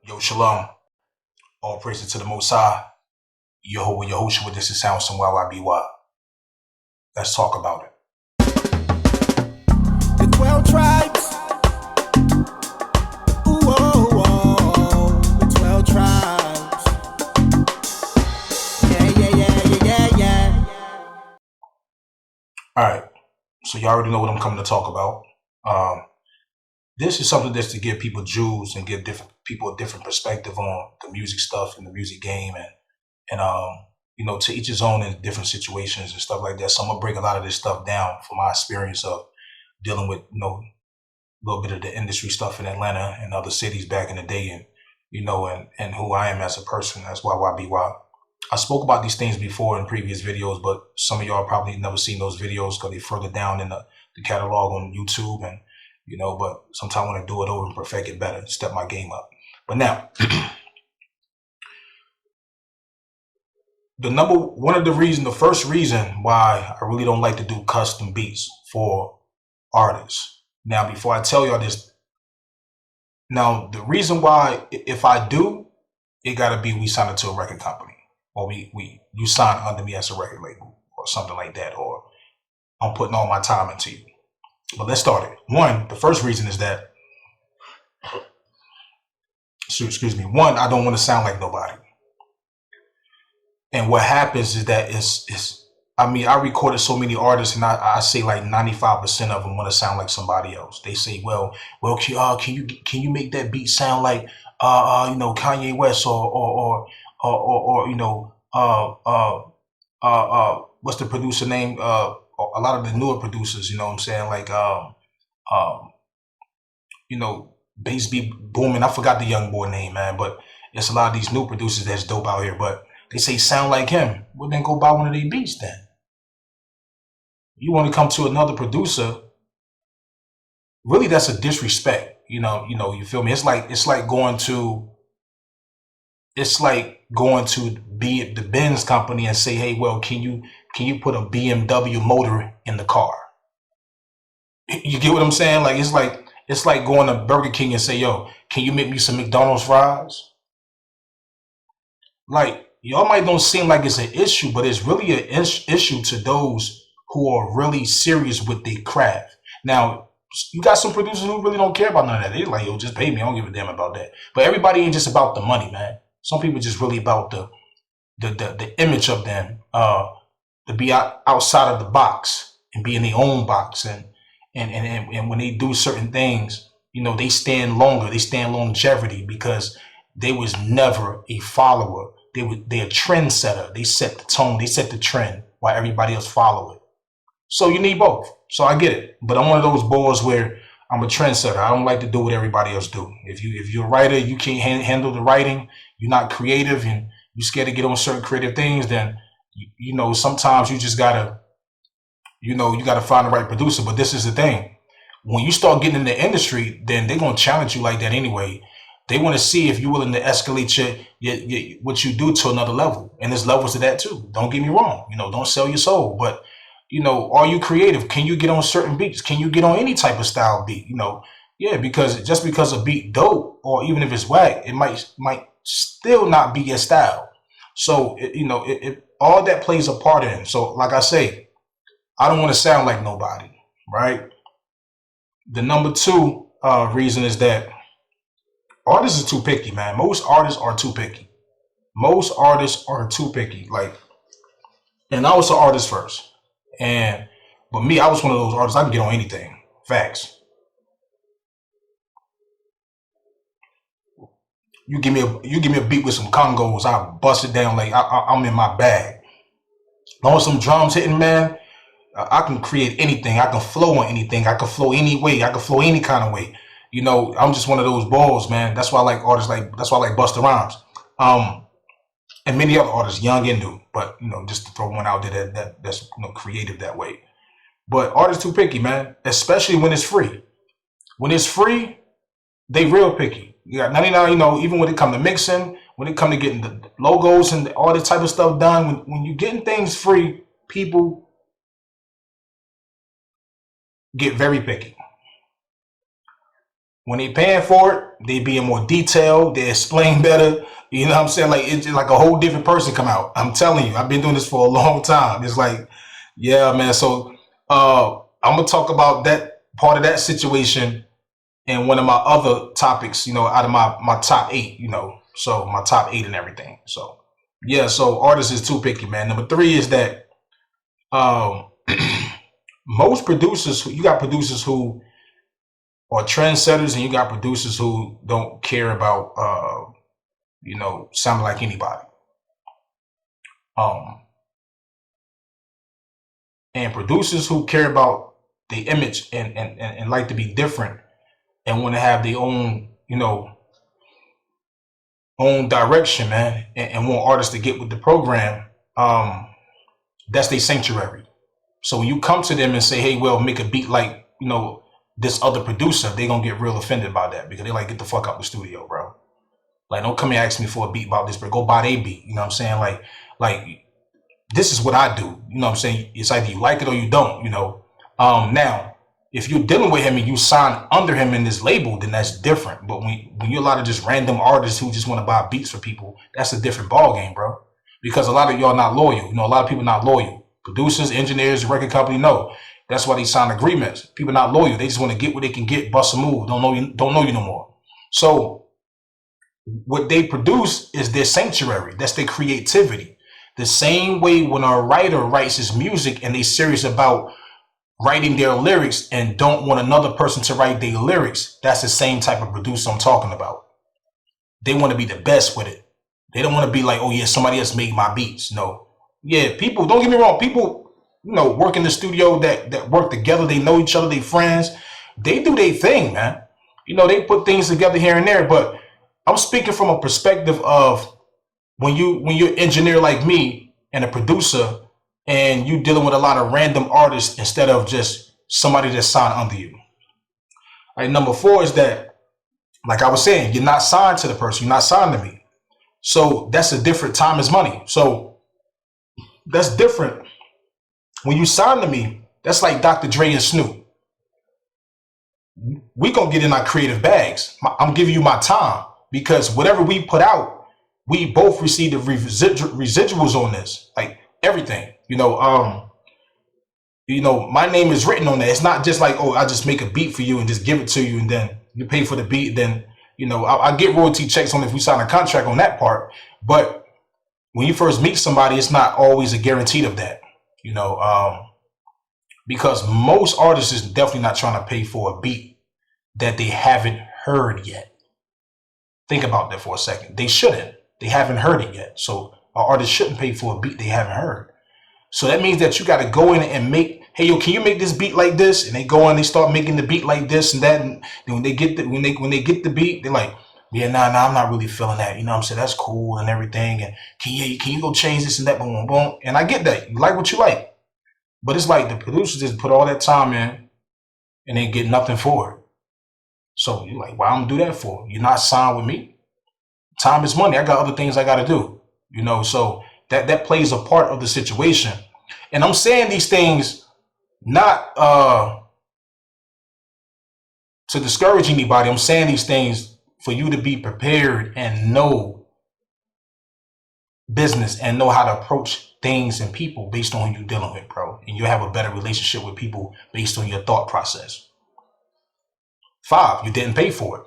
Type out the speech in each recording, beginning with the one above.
Yo, shalom. All praises to the Most High. Yehoshua, this is Sound Some YYBY. Let's talk about it. The 12 tribes. Ooh, oh, oh, the 12 tribes. Yeah. All right. So you already know what I'm coming to talk about. This is something that's to give people jewels and give different people a different perspective on the music stuff and the music game and to each his own in different situations and stuff like that. So I'm gonna break a lot of this stuff down from my experience of dealing with a little bit of the industry stuff in Atlanta and other cities back in the day, and who I am as a person. That's YYBY. I spoke about these things before in previous videos, but some of y'all probably never seen those videos because they're further down in the catalog on YouTube, and but sometimes I want to do it over and perfect it better, step my game up. But now, the first reason why I really don't like to do custom beats for artists. Now, before I tell y'all this, the reason why, if I do, it gotta be we sign it to a record company, or you sign under me as a record label or something like that, or I'm putting all my time into you. But let's start it. The first reason is that, I don't want to sound like nobody. And what happens is that I recorded so many artists, and I say like 95% of them want to sound like somebody else. They say, well, can you make that beat sound like Kanye West or what's the producer name? A lot of the newer producers, Bass Be Booming. I forgot the young boy name, man, but it's a lot of these new producers that's dope out here, but they say sound like him. Well, then go buy one of their beats then. You want to come to another producer, really that's a disrespect. You feel me? It's like going to be the Benz company and say, hey, well, can you put a BMW motor in the car? You get what I'm saying? It's like going to Burger King and say, yo, can you make me some McDonald's fries? Like, y'all might don't seem like it's an issue, but it's really an issue to those who are really serious with their craft. Now, you got some producers who really don't care about none of that. They're like, yo, just pay me. I don't give a damn about that. But everybody ain't just about the money, man. Some people just really about the image of them, to be outside of the box and be in their own box. And when they do certain things, they stand longer. They stand longevity because they was never a follower. They're a trendsetter. They set the tone. They set the trend while everybody else follow it. So you need both. So I get it. But I'm one of those boys where I'm a trendsetter. I don't like to do what everybody else do. If you're a writer, you can't handle the writing, you're not creative, and you're scared to get on certain creative things, then sometimes you just gotta find the right producer. But this is the thing. When you start getting in the industry, then they're gonna challenge you like that anyway. They want to see if you're willing to escalate what you do to another level. And there's levels to that too. Don't get me wrong. Don't sell your soul. But, are you creative? Can you get on certain beats? Can you get on any type of style beat? Yeah, because just because a beat dope, or even if it's whack, it might still not be your style. So, it all that plays a part in. So, like I say, I don't want to sound like nobody, right? The number two reason is that artists are too picky, man. Most artists are too picky. And I was an artist first. But me, I was one of those artists, I can get on anything. Facts. You give me a beat with some congos, I bust it down like I'm in my bag. Long some drums hitting, man, I can create anything. I can flow on anything. I can flow any way. I can flow any kind of way. I'm just one of those balls, man. That's why I like artists that's why I like Busta Rhymes. And many other artists, young and new, but just to throw one out there that's creative that way. But artists too picky, man, especially when it's free. When it's free, they real picky. You got 99, even when it come to mixing, when it come to getting the logos and all this type of stuff done, when you're getting things free, people get very picky. When they paying for it, they be in more detail. They explain better. You know what I'm saying? Like it's just like a whole different person come out. I'm telling you, I've been doing this for a long time. It's like, yeah, man. So I'm gonna talk about that part of that situation in one of my other topics, out of my top 8, so my top 8 and everything. So yeah, so artists is too picky, man. Number 3 is that um most producers, you got producers who are trendsetters, and you got producers who don't care about sounding like anybody. Um and producers who care about the image and like to be different and want to have their own, own direction, man, and want artists to get with the program, that's their sanctuary. So when you come to them and say, hey, well, make a beat like, this other producer, they gonna get real offended by that because they like, get the fuck out the studio, bro. Like, don't come here and ask me for a beat about this, but go buy a beat. You know what I'm saying? Like this is what I do. You know what I'm saying? It's either you like it or you don't, Now, if you're dealing with him and you sign under him in this label, then that's different. But when you're a lot of just random artists who just want to buy beats for people, that's a different ball game, bro. Because a lot of y'all not loyal. A lot of people not loyal. Producers, engineers, record company, no. That's why they sign agreements. People not loyal. They just want to get what they can get, bust a move. Don't know you no more. So what they produce is their sanctuary. That's their creativity. The same way when a writer writes his music and they serious about writing their lyrics and don't want another person to write their lyrics, that's the same type of producer I'm talking about. They want to be the best with it. They don't want to be like, oh yeah, somebody else made my beats. No. Yeah, people, don't get me wrong, people, work in the studio that work together, they know each other, they friends, they do their thing, man. They put things together here and there, but I'm speaking from a perspective of when you're an engineer like me and a producer, and you dealing with a lot of random artists instead of just somebody that's signed under you. All right, number 4 is that, like I was saying, you're not signed to the person, you're not signed to me. So that's a different, time is money. So that's different. When you sign to me, that's like Dr. Dre and Snoop. We gonna get in our creative bags. I'm giving you my time because whatever we put out, we both receive the residuals on this, like everything. My name is written on that. It's not just like, oh, I just make a beat for you and just give it to you and then you pay for the beat. Then, I get royalty checks on if we sign a contract on that part. But when you first meet somebody, it's not always a guarantee of that, because most artists is definitely not trying to pay for a beat that they haven't heard yet. Think about that for a second. They shouldn't. They haven't heard it yet. So an artist shouldn't pay for a beat they haven't heard. So that means that you got to go in and make, hey, yo, can you make this beat like this? And they go in, they start making the beat like this and that. And then when they get the beat, they're like, yeah, nah, I'm not really feeling that. You know what I'm saying? That's cool and everything. And can you go change this and that? Boom, boom, boom. And I get that. You like what you like. But it's like the producers just put all that time in and they get nothing for it. So you're like, why I'm gonna do that for? You're not signed with me. Time is money. I got other things I got to do. So that plays a part of the situation. And I'm saying these things not to discourage anybody. I'm saying these things for you to be prepared and know business and know how to approach things and people based on who you're dealing with, bro. And you have a better relationship with people based on your thought process. 5, you didn't pay for it.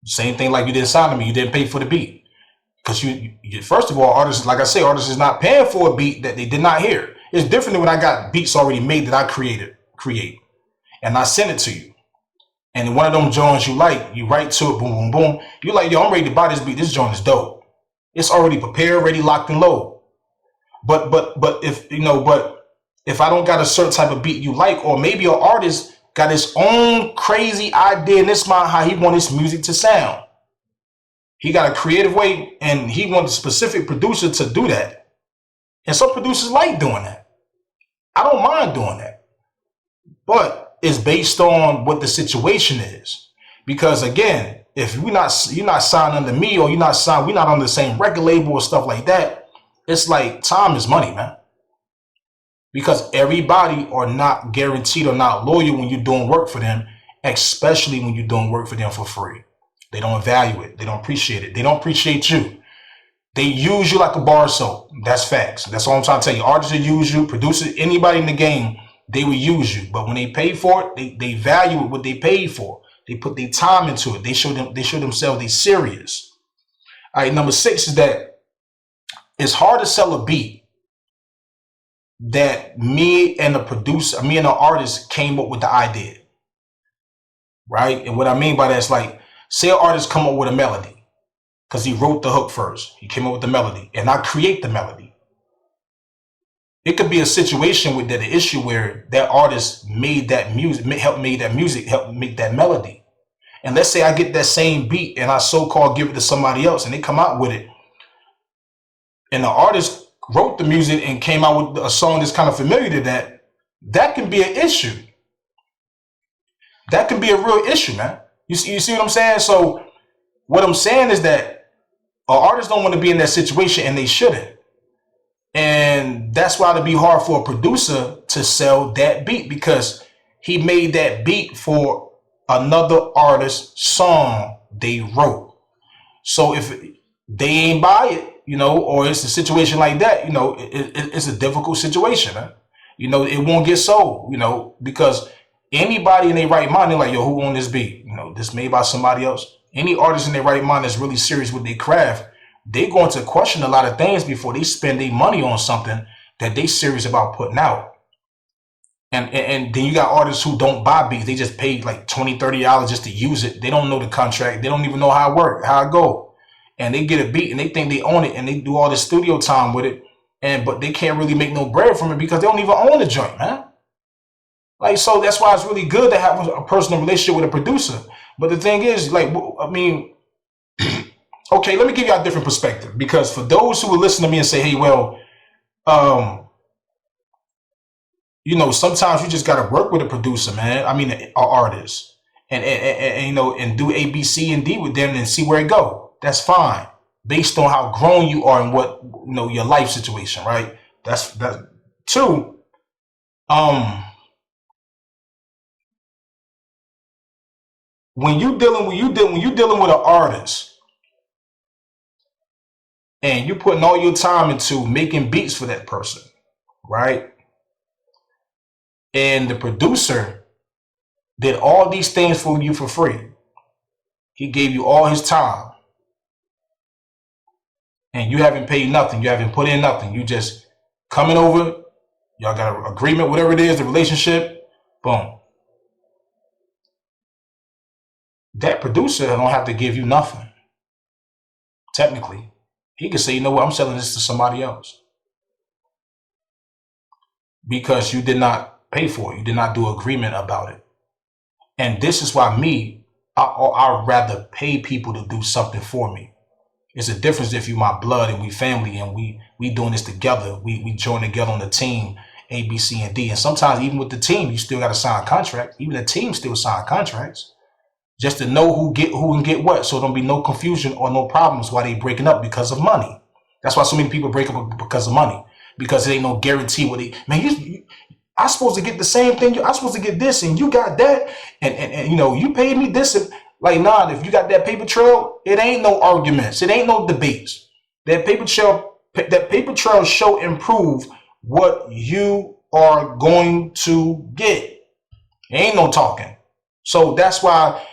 Same thing like you didn't sign to me. You didn't pay for the beat. Because you first of all, artists, like I say, artists is not paying for a beat that they did not hear. It's different than when I got beats already made that I create, and I send it to you. And one of them joints you like, you write to it, boom, boom, boom. You like, yo, I'm ready to buy this beat. This joint is dope. It's already prepared, ready, locked and low. But if I don't got a certain type of beat you like, or maybe an artist got his own crazy idea in his mind how he wants his music to sound. He got a creative way and he wants a specific producer to do that. And some producers like doing that. I don't mind doing that. But it's based on what the situation is. Because again, if you're not signed under me, or we're not on the same record label or stuff like that, it's like time is money, man. Because everybody are not guaranteed or not loyal when you're doing work for them. especially when you're doing work for them for free. They don't value it. They don't appreciate it. They don't appreciate you. They use you like a bar of soap. That's facts. That's all I'm trying to tell you. Artists will use you, producers, anybody in the game, they will use you. But when they pay for it, they value it, what they paid for. They put their time into it. They show themselves they serious. All right, number 6 is that it's hard to sell a beat that me and the artist came up with the idea. Right? And what I mean by that is like, say an artist come up with a melody. Because he wrote the hook first. He came up with the melody. And I create the melody. It could be a situation with that, an issue where that artist made that music, helped make that melody. And let's say I get that same beat and I so-called give it to somebody else and they come out with it. And the artist wrote the music and came out with a song that's kind of familiar to that. That can be an issue. That can be a real issue, man. You see what I'm saying? So what I'm saying is that artists don't want to be in that situation, and they shouldn't. And that's why it'd be hard for a producer to sell that beat, because he made that beat for another artist's song they wrote. So if they ain't buy it, or it's a situation like that, it's a difficult situation. Huh? It won't get sold, because anybody in their right mind, they're like, yo, who owned this beat? This made by somebody else. Any artist in their right mind that's really serious with their craft, they're going to question a lot of things before they spend their money on something that they serious about putting out. And then you got artists who don't buy beats. They just paid like $20, $30 just to use it. They don't know the contract. They don't even know how it works, how it go. And they get a beat and they think they own it and they do all this studio time with it. But they can't really make no bread from it because they don't even own the joint, man. Like, so that's why it's really good to have a personal relationship with a producer. But the thing is, like, I mean, okay, let me give you a different perspective. Because for those who will listen to me and say, hey, well, sometimes you just got to work with a producer, man. I mean, an artist. And do A, B, C, and D with them and see where it go. That's fine. Based on how grown you are and what, your life situation, right? That's 2. When you dealing with an artist and you putting all your time into making beats for that person, right? And the producer did all these things for you for free. He gave you all his time. And you haven't paid nothing. You haven't put in nothing. You just coming over. Y'all got an agreement, whatever it is, the relationship. Boom. That producer don't have to give you nothing. Technically, he could say, you know what, I'm selling this to somebody else. Because you did not pay for it. You did not do agreement about it. And this is why I'd rather pay people to do something for me. It's a difference if you my blood and we family and we doing this together. We join together on the team, A, B, C, and D. And sometimes even with the team, you still got to sign a contract. Even the team still sign contracts. Just to know who can get what, so there'll be no confusion or no problems while they breaking up because of money. That's why so many people break up because of money, because there ain't no guarantee what I'm supposed to get the same thing. I'm supposed to get this, and you got that, and you paid me this. And, like, nah, if you got that paper trail, it ain't no arguments, it ain't no debates. That paper trail show improve what you are going to get. Ain't no talking. So that's why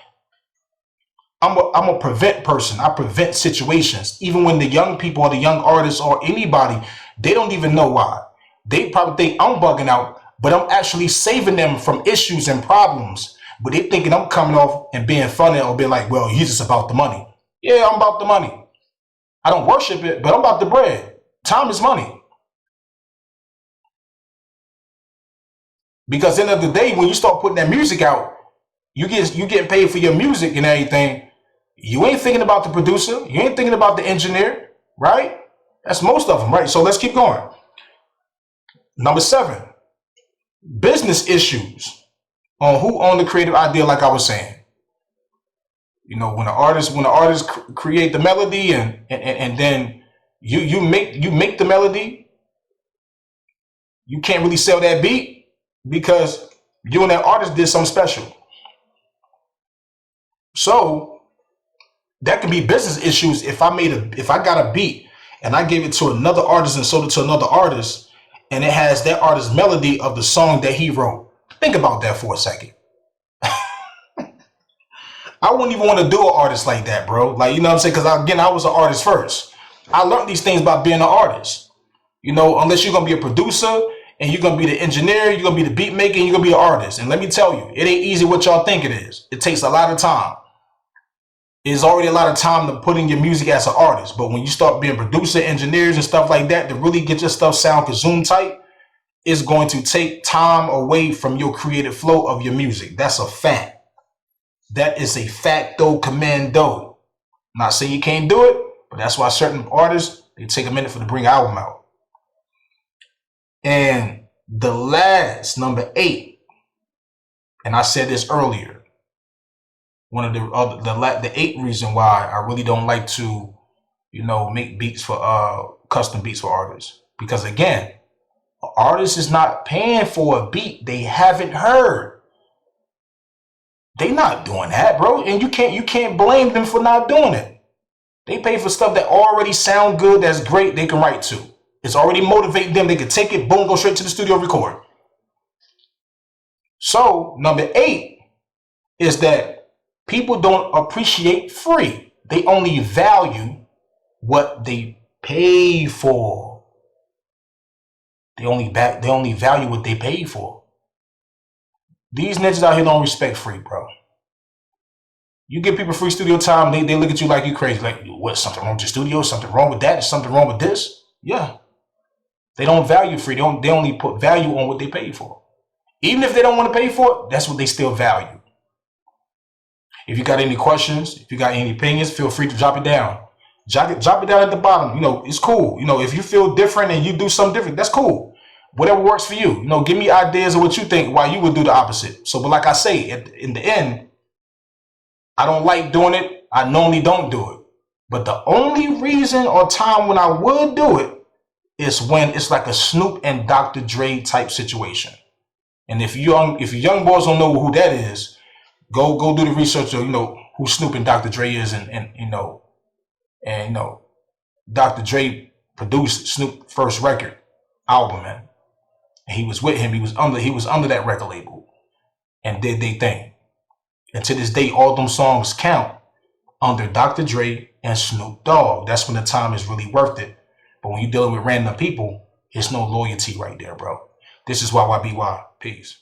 I'm a prevent person. I prevent situations. Even when the young people or the young artists or anybody, they don't even know why. They probably think I'm bugging out, but I'm actually saving them from issues and problems. But they thinking I'm coming off and being funny or being like, well, he's just about the money. Yeah, I'm about the money. I don't worship it, but I'm about the bread. Time is money. Because at the end of the day, when you start putting that music out, you getting paid for your music and everything. You ain't thinking about the producer. You ain't thinking about the engineer, right? That's most of them, right? So let's keep going. Number 7, business issues on who owned the creative idea, like I was saying. When the artist create the melody and then you make the melody, you can't really sell that beat because you and that artist did something special. So that could be business issues if I got a beat and I gave it to another artist and sold it to another artist, and it has that artist's melody of the song that he wrote. Think about that for a second. I wouldn't even want to do an artist like that, bro. Like, you know what I'm saying? Because again, I was an artist first. I learned these things by being an artist. You know, unless you're gonna be a producer and you're gonna be the engineer, you're gonna be the beat maker, and you're gonna be the artist. And let me tell you, it ain't easy what y'all think it is. It takes a lot of time. It's already a lot of time to put in your music as an artist. But when you start being producer, engineers, and stuff like that, to really get your stuff sound consumed tight, it's going to take time away from your creative flow of your music. That's a fact. That is a facto commando. Not saying you can't do it, but that's why certain artists, they take a minute for to bring an album out. And the last, number 8, and I said this earlier, one of the 8th reason why I really don't like to, you know, make beats for custom beats for artists. Because again, an artist is not paying for a beat they haven't heard. They not doing that, bro. And you can't blame them for not doing it. They pay for stuff that already sound good, that's great, they can write to. It's already motivating them. They can take it, boom, go straight to the studio, record. So number 8 is that people don't appreciate free. They only value what they pay for. They only value what they pay for. These niggas out here don't respect free, bro. You give people free studio time, they look at you like you crazy. Like, what, something wrong with your studio? Something wrong with that? Is something wrong with this? Yeah. They don't value free. They only put value on what they pay for. Even if they don't want to pay for it, that's what they still value. If you got any questions, if you got any opinions, feel free to drop it down. Drop it down at the bottom. You know, it's cool. You know, if you feel different and you do something different, that's cool. Whatever works for you. You know, give me ideas of what you think, why you would do the opposite. So, but like I say, in the end, I don't like doing it. I normally don't do it. But the only reason or time when I would do it is when it's like a Snoop and Dr. Dre type situation. And if you young boys don't know who that is, go do the research of, you know, who Snoop and Dr. Dre is, and Dr. Dre produced Snoop's first record album, man. And he was with him. He was under that record label and did their thing. And to this day, all them songs count under Dr. Dre and Snoop Dogg. That's when the time is really worth it. But when you're dealing with random people, it's no loyalty right there, bro. This is YYBY. Peace.